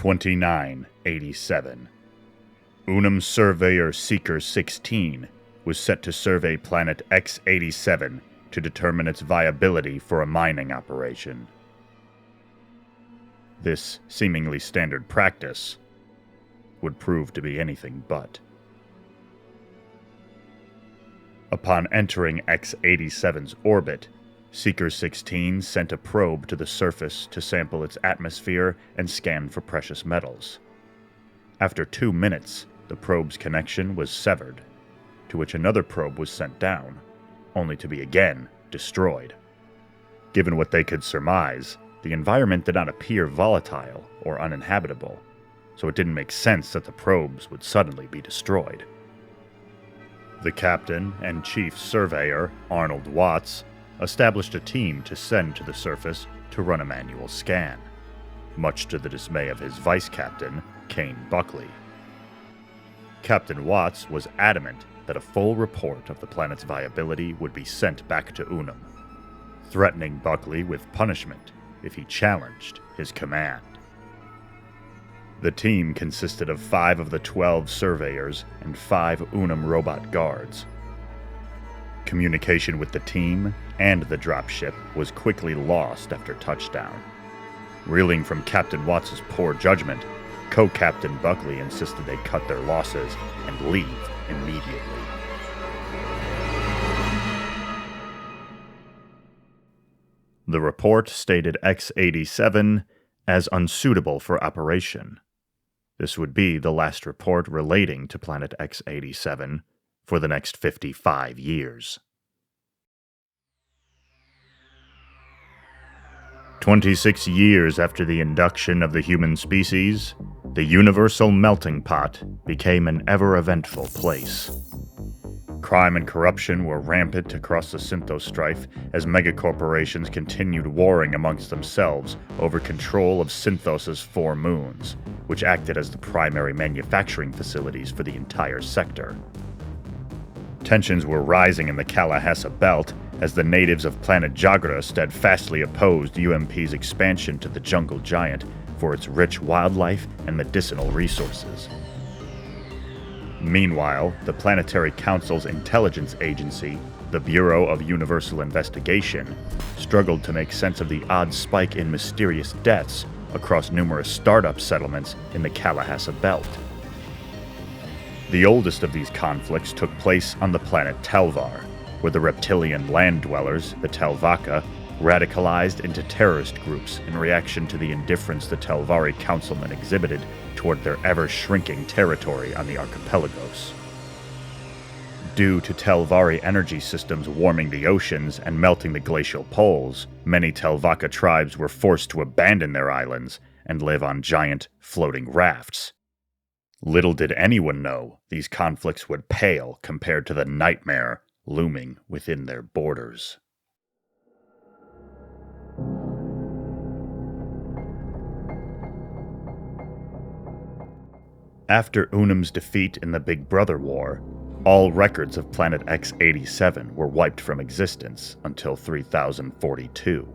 2987. U.M.P Surveyor Seeker 16 was set to survey planet X-87 to determine its viability for a mining operation. This seemingly standard practice would prove to be anything but. Upon entering X-87's orbit, Seeker 16 sent a probe to the surface to sample its atmosphere and scan for precious metals. After 2 minutes, the probe's connection was severed, to which another probe was sent down, only to be again destroyed. Given what they could surmise, the environment did not appear volatile or uninhabitable, so it didn't make sense that the probes would suddenly be destroyed. The captain and chief surveyor, Arnold Watts, established a team to send to the surface to run a manual scan, much to the dismay of his vice-captain, Kane Buckley. Captain Watts was adamant that a full report of the planet's viability would be sent back to U.M.P, threatening Buckley with punishment if he challenged his command. The team consisted of 5 of the 12 surveyors and 5 U.M.P robot guards. Communication with the team and the dropship was quickly lost after touchdown. Reeling from Captain Watts' poor judgment, Co-Captain Buckley insisted they cut their losses and leave immediately. The report stated X-87 as unsuitable for operation. This would be the last report relating to Planet X-87 for the next 55 years. 26 years after the induction of the human species, the universal melting pot became an ever-eventful place. Crime and corruption were rampant across the Synthostrife as megacorporations continued warring amongst themselves over control of Synthos' 4 moons, which acted as the primary manufacturing facilities for the entire sector. Tensions were rising in the Kalahassa Belt as the natives of planet Jagra steadfastly opposed U.M.P's expansion to the jungle giant for its rich wildlife and medicinal resources. Meanwhile, the Planetary Council's intelligence agency, the Bureau of Universal Investigation, struggled to make sense of the odd spike in mysterious deaths across numerous startup settlements in the Kalahassa Belt. The oldest of these conflicts took place on the planet Telvar, where the reptilian land dwellers, the Telvaka, radicalized into terrorist groups in reaction to the indifference the Telvari councilmen exhibited toward their ever-shrinking territory on the archipelagos. Due to Telvari energy systems warming the oceans and melting the glacial poles, many Telvaka tribes were forced to abandon their islands and live on giant, floating rafts. Little did anyone know these conflicts would pale compared to the nightmare looming within their borders. After U.M.P's defeat in the Big Brother War, all records of Planet X-87 were wiped from existence until 3042,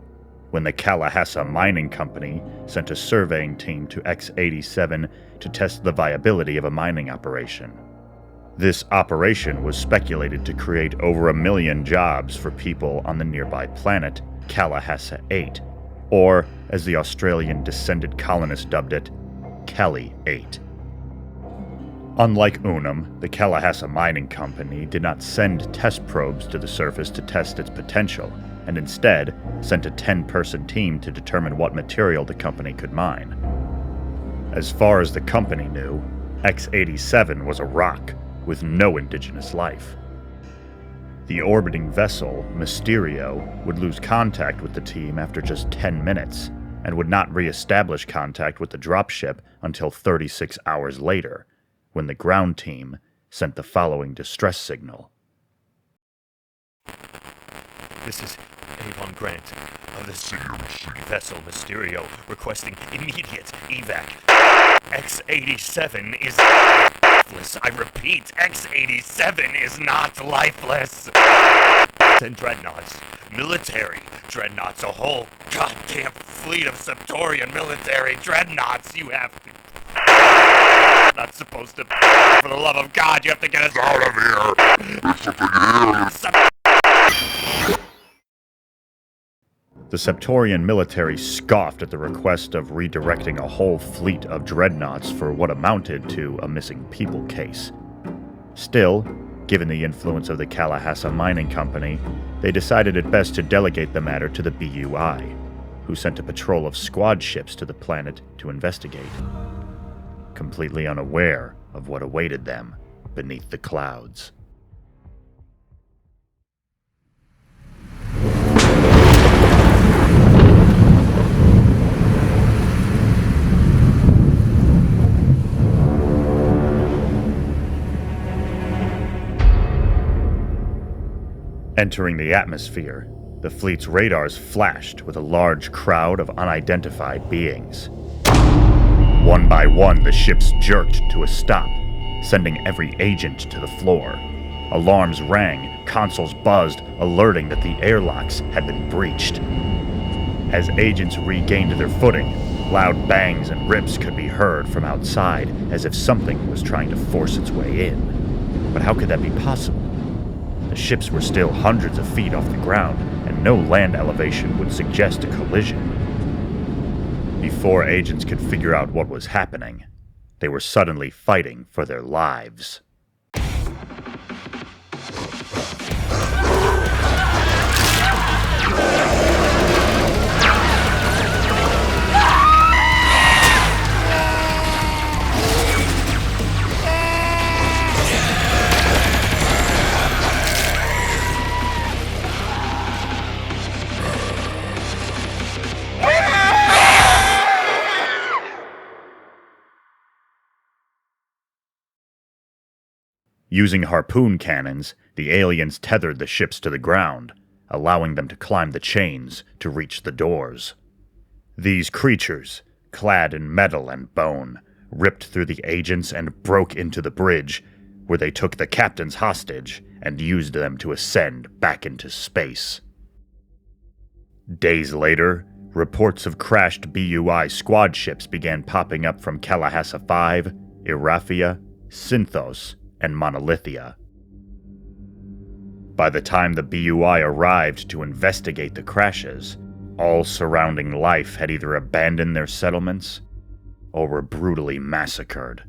when the Kalahassa Mining Company sent a surveying team to X-87 to test the viability of a mining operation. This operation was speculated to create over 1 million jobs for people on the nearby planet Kalahassa 8, or, as the Australian descended colonist dubbed it, Kelly 8. Unlike U.M.P, the Kalahassa Mining Company did not send test probes to the surface to test its potential, and instead sent a 10-person team to determine what material the company could mine. As far as the company knew, X-87 was a rock with no indigenous life. The orbiting vessel, Mysterio, would lose contact with the team after just 10 minutes, and would not re-establish contact with the dropship until 36 hours later, when the ground team sent the following distress signal. This is Avon Grant of the vessel Mysterio requesting immediate evac. X-87 is lifeless. I repeat, X-87 is not lifeless. And dreadnoughts, military dreadnoughts, a whole goddamn fleet of Septorian military dreadnoughts. You have Not supposed to. For the love of God, you have to get us out of here. The Septorian military scoffed at the request of redirecting a whole fleet of dreadnoughts for what amounted to a missing people case. Still, given the influence of the Kalahassa Mining Company, they decided it best to delegate the matter to the BUI, who sent a patrol of squad ships to the planet to investigate, completely unaware of what awaited them beneath the clouds. Entering the atmosphere, the fleet's radars flashed with a large crowd of unidentified beings. One by one, the ships jerked to a stop, sending every agent to the floor. Alarms rang, consoles buzzed, alerting that the airlocks had been breached. As agents regained their footing, loud bangs and rips could be heard from outside, as if something was trying to force its way in. But how could that be possible? The ships were still hundreds of feet off the ground, and no land elevation would suggest a collision. Before agents could figure out what was happening, they were suddenly fighting for their lives. Using harpoon cannons, the aliens tethered the ships to the ground, allowing them to climb the chains to reach the doors. These creatures, clad in metal and bone, ripped through the agents and broke into the bridge, where they took the captains hostage and used them to ascend back into space. Days later, reports of crashed BUI squad ships began popping up from Kalahassa 5, Irafia, Synthos, and Monolithia. By the time the BUI arrived to investigate the crashes, all surrounding life had either abandoned their settlements or were brutally massacred.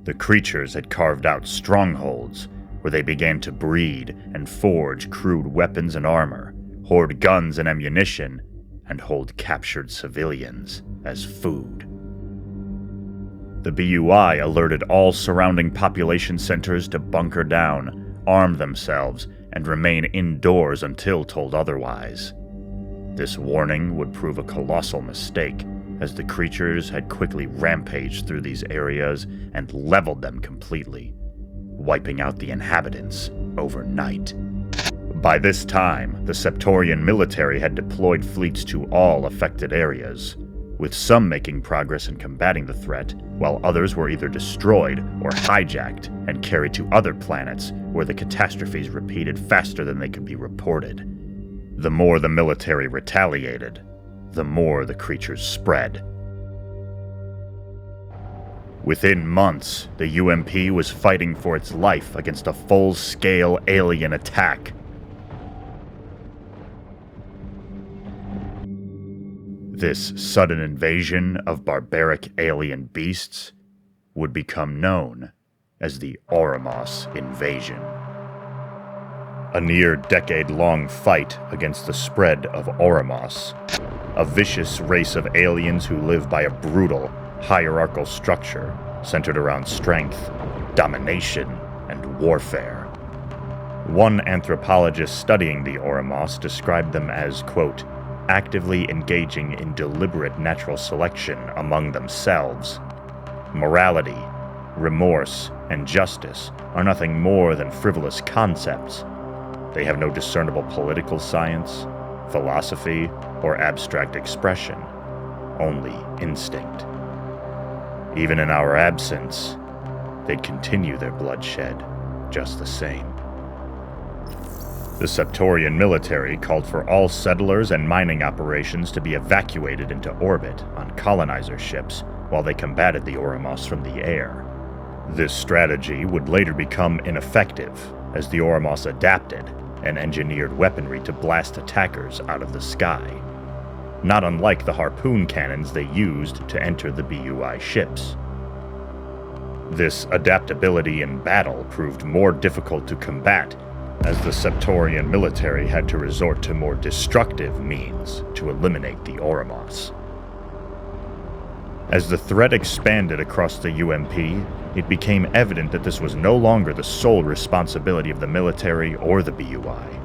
The creatures had carved out strongholds where they began to breed and forge crude weapons and armor, hoard guns and ammunition, and hold captured civilians as food. The BUI alerted all surrounding population centers to bunker down, arm themselves, and remain indoors until told otherwise. This warning would prove a colossal mistake, as the creatures had quickly rampaged through these areas and leveled them completely, wiping out the inhabitants overnight. By this time, the Septorian military had deployed fleets to all affected areas, with some making progress in combating the threat, while others were either destroyed or hijacked and carried to other planets where the catastrophes repeated faster than they could be reported. The more the military retaliated, the more the creatures spread. Within months, the U.M.P was fighting for its life against a full-scale alien attack. This sudden invasion of barbaric alien beasts would become known as the Oramos invasion. A near-decade-long fight against the spread of Oramos, a vicious race of aliens who live by a brutal, hierarchical structure centered around strength, domination, and warfare. One anthropologist studying the Oramos described them as, quote, actively engaging in deliberate natural selection among themselves. Morality, remorse, and justice are nothing more than frivolous concepts. They have no discernible political science, philosophy, or abstract expression, only instinct. Even in our absence, they'd continue their bloodshed just the same. The Septorian military called for all settlers and mining operations to be evacuated into orbit on colonizer ships while they combated the Oramos from the air. This strategy would later become ineffective, as the Oramos adapted and engineered weaponry to blast attackers out of the sky, not unlike the harpoon cannons they used to enter the BUI ships. This adaptability in battle proved more difficult to combat, as the Septorian military had to resort to more destructive means to eliminate the Oramos. As the threat expanded across the U.M.P., it became evident that this was no longer the sole responsibility of the military or the BUI,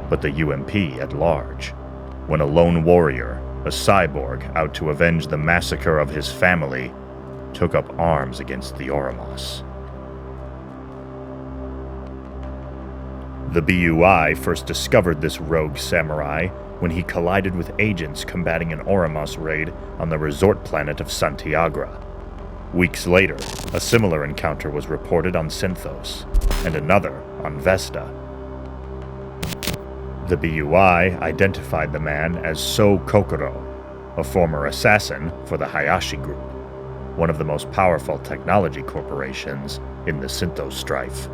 but the U.M.P. at large, when a lone warrior, a cyborg out to avenge the massacre of his family, took up arms against the Oramos. The BUI first discovered this rogue samurai when he collided with agents combating an Oramos raid on the resort planet of Santiagra. Weeks later, a similar encounter was reported on Synthos, and another on Vesta. The BUI identified the man as So Kokoro, a former assassin for the Hayashi Group, one of the most powerful technology corporations in the Synthos strife.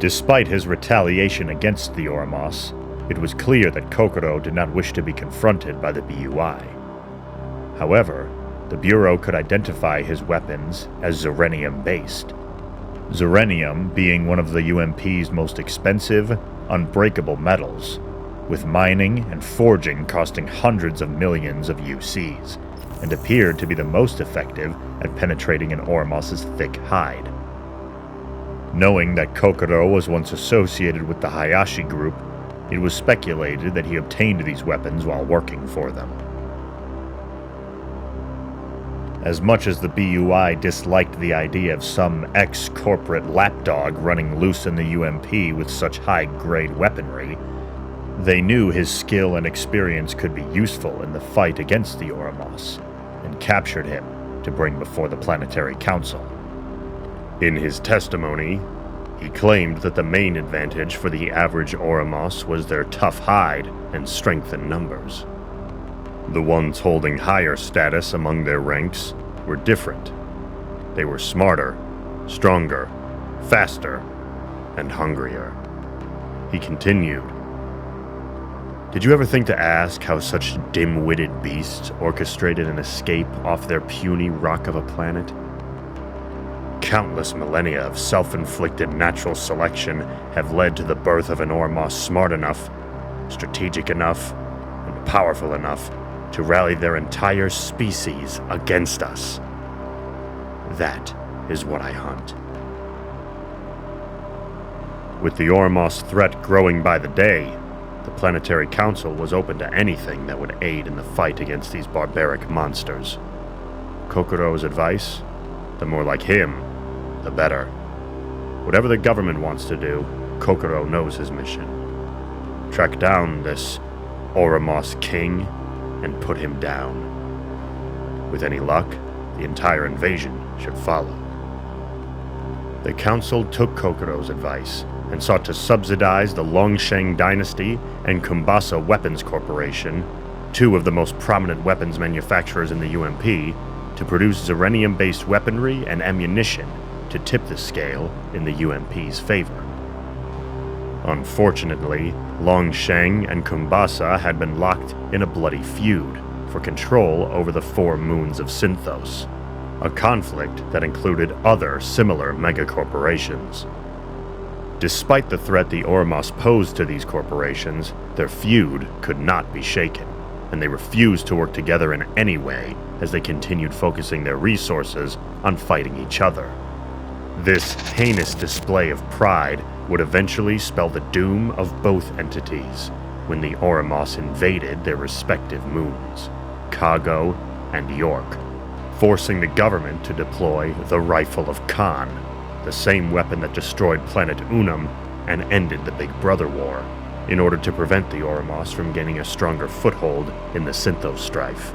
Despite his retaliation against the Oramos, it was clear that Kokoro did not wish to be confronted by the BUI. However, the Bureau could identify his weapons as Zerenium-based. Zerenium being one of the U.M.P's most expensive, unbreakable metals, with mining and forging costing hundreds of millions of UCs, and appeared to be the most effective at penetrating an Oramos's thick hide. Knowing that Kokoro was once associated with the Hayashi Group, it was speculated that he obtained these weapons while working for them. As much as the BUI disliked the idea of some ex-corporate lapdog running loose in the U.M.P. with such high-grade weaponry, they knew his skill and experience could be useful in the fight against the Oramos, and captured him to bring before the Planetary Council. In his testimony, he claimed that the main advantage for the average Oramos was their tough hide and strength in numbers. The ones holding higher status among their ranks were different. They were smarter, stronger, faster, and hungrier. He continued, "Did you ever think to ask how such dim-witted beasts orchestrated an escape off their puny rock of a planet? Countless millennia of self-inflicted natural selection have led to the birth of an Oramos smart enough, strategic enough, and powerful enough to rally their entire species against us. That is what I hunt." With the Oramos threat growing by the day, the Planetary Council was open to anything that would aid in the fight against these barbaric monsters. Kokoro's advice? The more like him, the better. Whatever the government wants to do, Kokoro knows his mission. Track down this Oramos king and put him down. With any luck, the entire invasion should follow. The council took Kokoro's advice and sought to subsidize the Longsheng Dynasty and Kumbasa Weapons Corporation, two of the most prominent weapons manufacturers in the U.M.P., to produce Zerenium-based weaponry and ammunition to tip the scale in the U.M.P's favor. Unfortunately, Longsheng and Kumbasa had been locked in a bloody feud for control over the 4 moons of Synthos, a conflict that included other similar megacorporations. Despite the threat the Oramos posed to these corporations, their feud could not be shaken, and they refused to work together in any way as they continued focusing their resources on fighting each other. This heinous display of pride would eventually spell the doom of both entities when the Oramos invaded their respective moons, Kago and York, forcing the government to deploy the Rifle of Khan, the same weapon that destroyed Planet Unum and ended the Big Brother War, in order to prevent the Oramos from gaining a stronger foothold in the Synthos strife.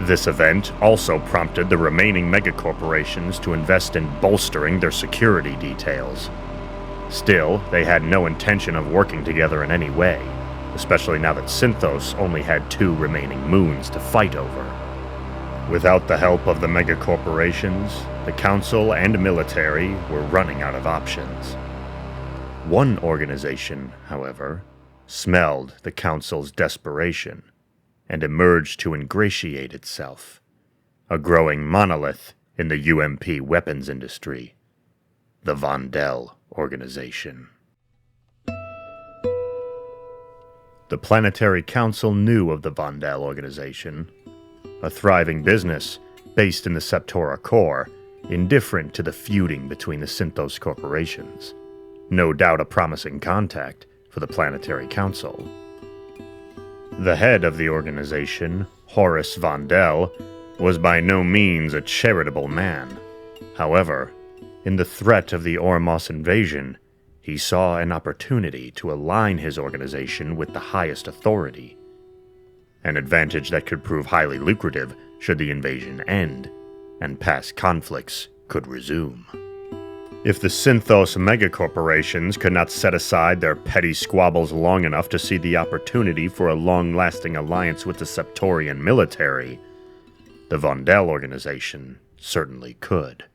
This event also prompted the remaining megacorporations to invest in bolstering their security details. Still, they had no intention of working together in any way, especially now that Synthos only had 2 remaining moons to fight over. Without the help of the megacorporations, the council and military were running out of options. One organization, however, smelled the council's desperation and emerged to ingratiate itself, a growing monolith in the U.M.P. weapons industry, the Vondel Organization. The Planetary Council knew of the Vondel Organization, a thriving business based in the Septora core, indifferent to the feuding between the Synthos corporations. No doubt a promising contact for the Planetary Council. The head of the organization, Horace Vondel, was by no means a charitable man. However, in the threat of the Oramos invasion, he saw an opportunity to align his organization with the highest authority, an advantage that could prove highly lucrative should the invasion end, and past conflicts could resume. If the Synthos megacorporations could not set aside their petty squabbles long enough to see the opportunity for a long-lasting alliance with the Septorian military, the Vondel organization certainly could.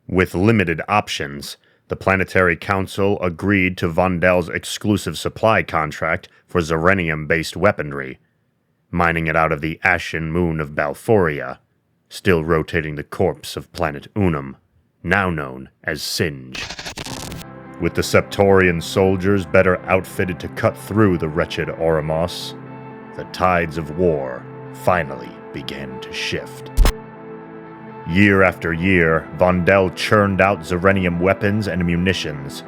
With limited options, the Planetary Council agreed to Vondel's exclusive supply contract for Zerenium-based weaponry, mining it out of the ashen moon of Balforia, still rotating the corpse of planet Unum, now known as Singe. With the Septorian soldiers better outfitted to cut through the wretched Oramos, the tides of war finally began to shift. Year after year, Vondel churned out Zerenium weapons and munitions,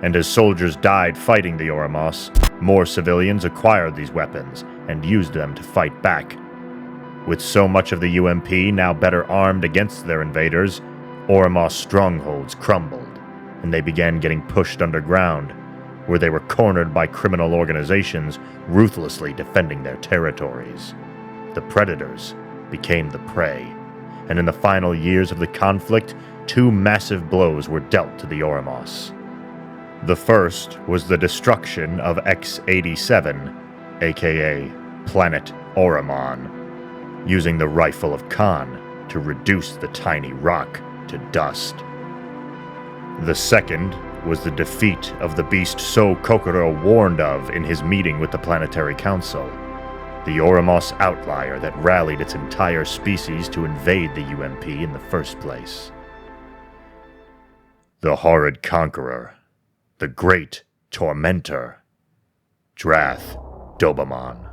and as soldiers died fighting the Oramos, more civilians acquired these weapons and used them to fight back. With so much of the U.M.P. now better armed against their invaders, Oramos strongholds crumbled, and they began getting pushed underground, where they were cornered by criminal organizations ruthlessly defending their territories. The predators became the prey, and in the final years of the conflict, two massive blows were dealt to the Oramos. The first was the destruction of X-87, aka Planet Oramon, using the Rifle of Khan to reduce the tiny rock to dust. The second was the defeat of the beast So Kokoro warned of in his meeting with the Planetary Council, the Oramos outlier that rallied its entire species to invade the U.M.P. in the first place. The horrid conqueror, the great tormentor, Drath Dobamon.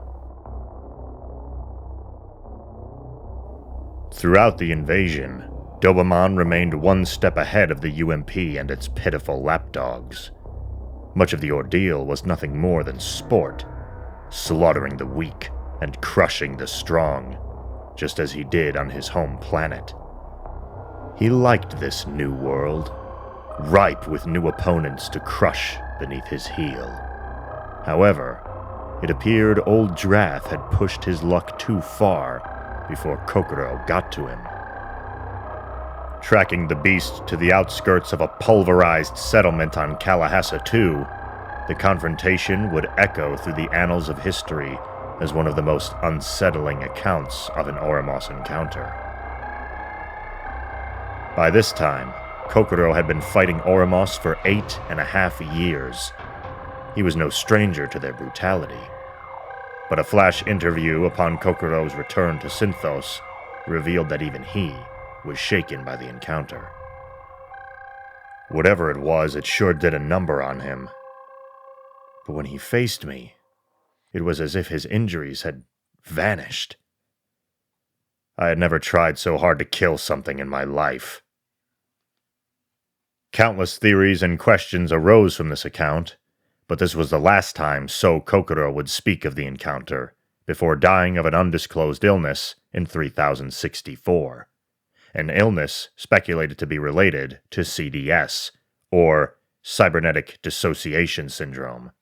Throughout the invasion, Dobamon remained one step ahead of the U.M.P. and its pitiful lapdogs. Much of the ordeal was nothing more than sport, slaughtering the weak and crushing the strong, just as he did on his home planet. He liked this new world, ripe with new opponents to crush beneath his heel. However, it appeared old Drath had pushed his luck too far before Kokoro got to him. Tracking the beast to the outskirts of a pulverized settlement on Kalahassa II, the confrontation would echo through the annals of history as one of the most unsettling accounts of an Oramos encounter. By this time, Kokoro had been fighting Oramos for 8.5 years. He was no stranger to their brutality. But a flash interview upon Kokoro's return to Synthos revealed that even he was shaken by the encounter. Whatever it was, it sure did a number on him. But when he faced me, it was as if his injuries had vanished. I had never tried so hard to kill something in my life. Countless theories and questions arose from this account, but this was the last time So Kokoro would speak of the encounter, before dying of an undisclosed illness in 3064. An illness speculated to be related to CDS, or cybernetic dissociation syndrome,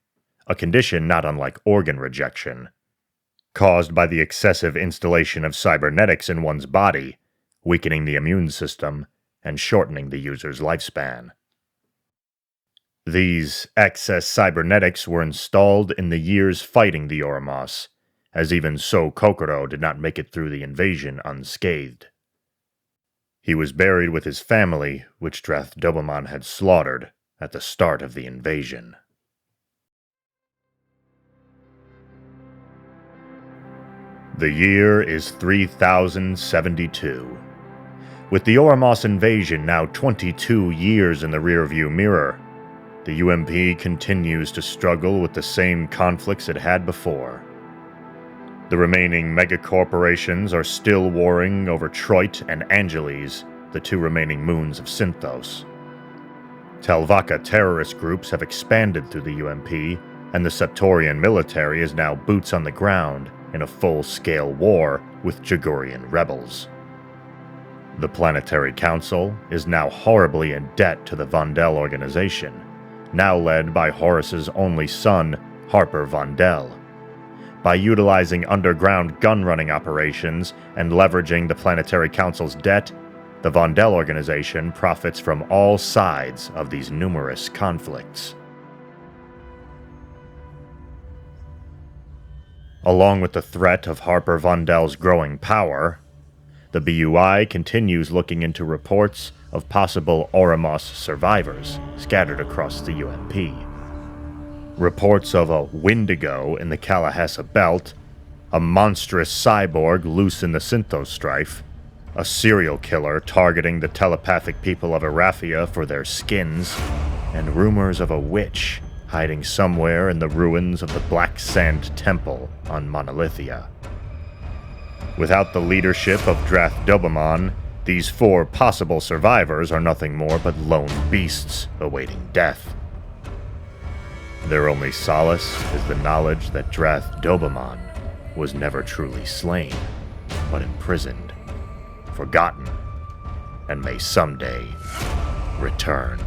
a condition not unlike organ rejection, caused by the excessive installation of cybernetics in one's body, weakening the immune system and shortening the user's lifespan. These excess cybernetics were installed in the years fighting the Oramos, as even So Kokoro did not make it through the invasion unscathed. He was buried with his family, which Drath Doberman had slaughtered at the start of the invasion. The year is 3072. With the Oramos invasion now 22 years in the rearview mirror, the U.M.P. continues to struggle with the same conflicts it had before. The remaining megacorporations are still warring over Troit and Angeles, the two remaining moons of Synthos. Telvaka terrorist groups have expanded through the U.M.P., and the Septorian military is now boots on the ground in a full-scale war with Jagurian rebels. The Planetary Council is now horribly in debt to the Vondel organization, now led by Horus's only son, Harper Vondel. By utilizing underground gun-running operations and leveraging the Planetary Council's debt, the Vondel organization profits from all sides of these numerous conflicts. Along with the threat of Harper Vondel's growing power, the BUI continues looking into reports of possible Oramos survivors scattered across the U.M.P. Reports of a Wendigo in the Kalahassa Belt, a monstrous cyborg loose in the Synthos strife, a serial killer targeting the telepathic people of Araphia for their skins, and rumors of a witch hiding somewhere in the ruins of the Black Sand Temple on Monolithia. Without the leadership of Drath Doberman, these 4 possible survivors are nothing more but lone beasts awaiting death. Their only solace is the knowledge that Drath Doberman was never truly slain, but imprisoned, forgotten, and may someday return.